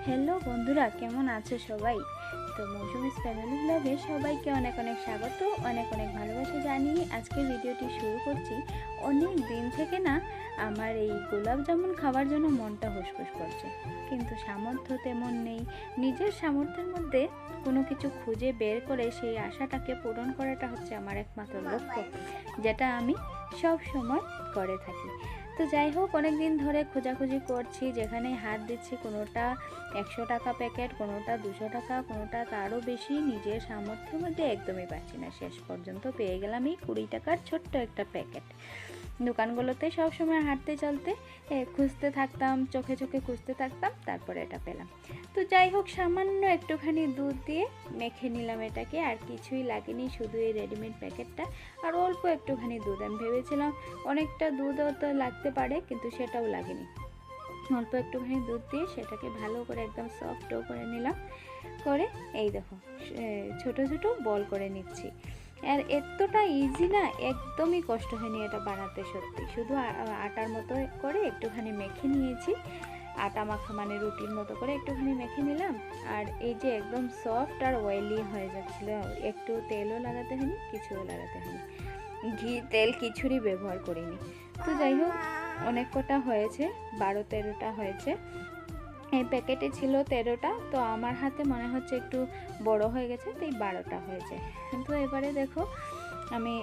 Hello বন্ধুরা, কেমন আছো সবাই? তো মৌসুমীস ফ্যামিলি ব্লগে সবাইকে অনেক অনেক স্বাগত, অনেক অনেক ভালোবাসা জানিয়ে আজকের ভিডিওটি শুরু করছি। অনেক দিন থেকে না আমার এই গোলাপ জামুন খাওয়ার জন্য মনটা হুসফুস করছে, কিন্তু সামর্থ্য তেমন নেই। নিজের সামর্থ্যের মধ্যে কোনো কিছু খুঁজে বের করে সেই আশাটাকে পূরণ করাটা হচ্ছে আমার একমাত্র লক্ষ্য, যেটা আমি সব সময় করে থাকি। তো যাই হোক, অনেক দিন ধরে খোঁজাখুঁজি করছি, যেখানে হাত দিচ্ছি কোনোটা 100 টাকা প্যাকেট, কোনোটা 200 টাকা, কোনোটা তারও বেশি। নিজের সামর্থ্যের মধ্যে একদমই পাচ্ছি না। শেষ পর্যন্ত পেয়ে গেলাম এই 20 টাকার ছোট্ট একটা প্যাকেট। দোকানগুলোতে সবসময় হাঁটতে চলতে খুঁজতে থাকতাম, চোখে চোখে খুঁজতে থাকতাম, তারপরে এটা পেলাম। তো যাই হোক, সামান্য একটুখানি দুধ দিয়ে মেখে নিলাম এটাকে, আর কিছুই লাগেনি, শুধু এই রেডিমেড প্যাকেটটা আর অল্প একটুখানি দুধ। আমি ভেবেছিলাম অনেকটা দুধও তো লাগতে পারে, কিন্তু সেটাও লাগেনি। অল্প একটুখানি দুধ দিয়ে সেটাকে ভালো করে একদম সফট করে নিলাম। করে এই দেখো ছোট ছোট বল করে নিচ্ছি। আর এতটা ইজি না, একদমই কষ্ট হয়নি এটা বানাতে। সত্যি শুধু আটার মতো করে একটুখানি মেখে নিয়েছি। আটা মাখা মানে রুটির মতো করে একটুখানি মেখে নিলাম। আর এই যে একদম সফট আর অয়েলি হয়ে যাচ্ছিল, একটু তেলও লাগাতে হয়নি, কিছুও লাগাতে হয়নি, ঘি তেল কিছুরই ব্যবহার করিনি। তো যাই হোক, অনেক কটা হয়েছে, 12-13টা হয়েছে। এই প্যাকেটে ছিল 13টা, তো আমার হাতে মনে হচ্ছে একটু বড় হয়ে গেছে, তাই 12টা হয়েছে। কিন্তু এবারে দেখো, আমি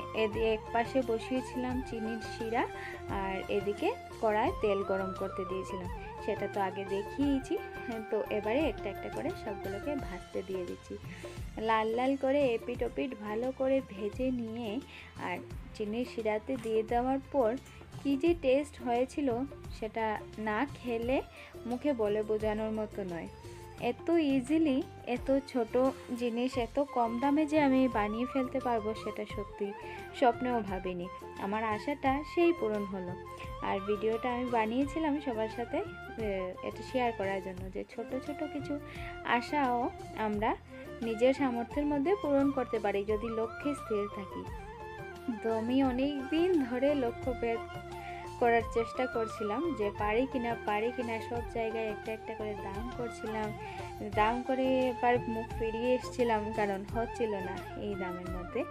এক পাশে বসিয়েছিলাম চিনির শিরা, আর এদিকে কড়ায় তেল গরম করতে দিয়েছিলাম। সেটা তো আগে দেখিয়েছি। তো এবারে একটা একটা করে সবগুলোকে ভাজতে দিয়ে দিচ্ছি। লাল লাল করে এপিট ওপিট ভালো করে ভেজে নিয়ে আর চিনির শিরাতে দিয়ে দেওয়ার পর কী যে টেস্ট হয়েছিল, সেটা না খেলে মুখে বলে বোঝানোর মতো নয়। এত ইজিলি এত ছোট জিনিস এত কম দামে যে আমি বানিয়ে ফেলতে পারবো, সেটা সত্যি স্বপ্নেও ভাবিনি। আমার আশাটা সেই পূরণ হলো। আর ভিডিওটা আমি বানিয়েছিলাম সবার সাথে এটা শেয়ার করার জন্য, যে ছোট ছোট কিছু আশাও আমরা নিজের সামর্থ্যের মধ্যে পূরণ করতে পারি যদি লক্ষ্যে স্থির থাকি। তো আমি অনেক দিন ধরে লক্ষ্য ভেদ করার চেষ্টা করছিলাম, যে পারি কিনা সব জায়গায় একটা একটা করে দাম করছিলাম, দাম করে এবার মুখ ফিরিয়ে এসেছিলাম, কারণ হচ্ছিল না এই দামের মধ্যে।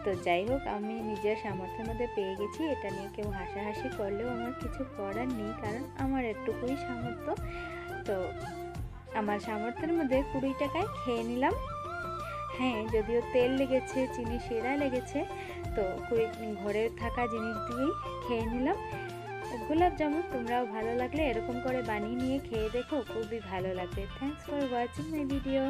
তো যাই হোক, আমি নিজের সামর্থ্যের মধ্যে পেয়ে গেছি। এটা নিয়ে কেউ হাসাহাসি করলেও আমার কিছু করার নেই, কারণ আমার এটুকুই সামর্থ্য। তো আমার সামর্থ্যের মধ্যে 20 টাকায় খেয়ে নিলাম। হ্যাঁ, যদিও তেল লেগেছে, চিনি শিরা লেগেছে, তো ঘরে থাকা জিনিস দিয়েই খেয়ে নিলাম গোলাপ জামুন। তোমরাও ভালো লাগলে এরকম করে বানিয়ে নিয়ে খেয়ে দেখো, খুবই ভালো লাগবে। Thanks for watching my video.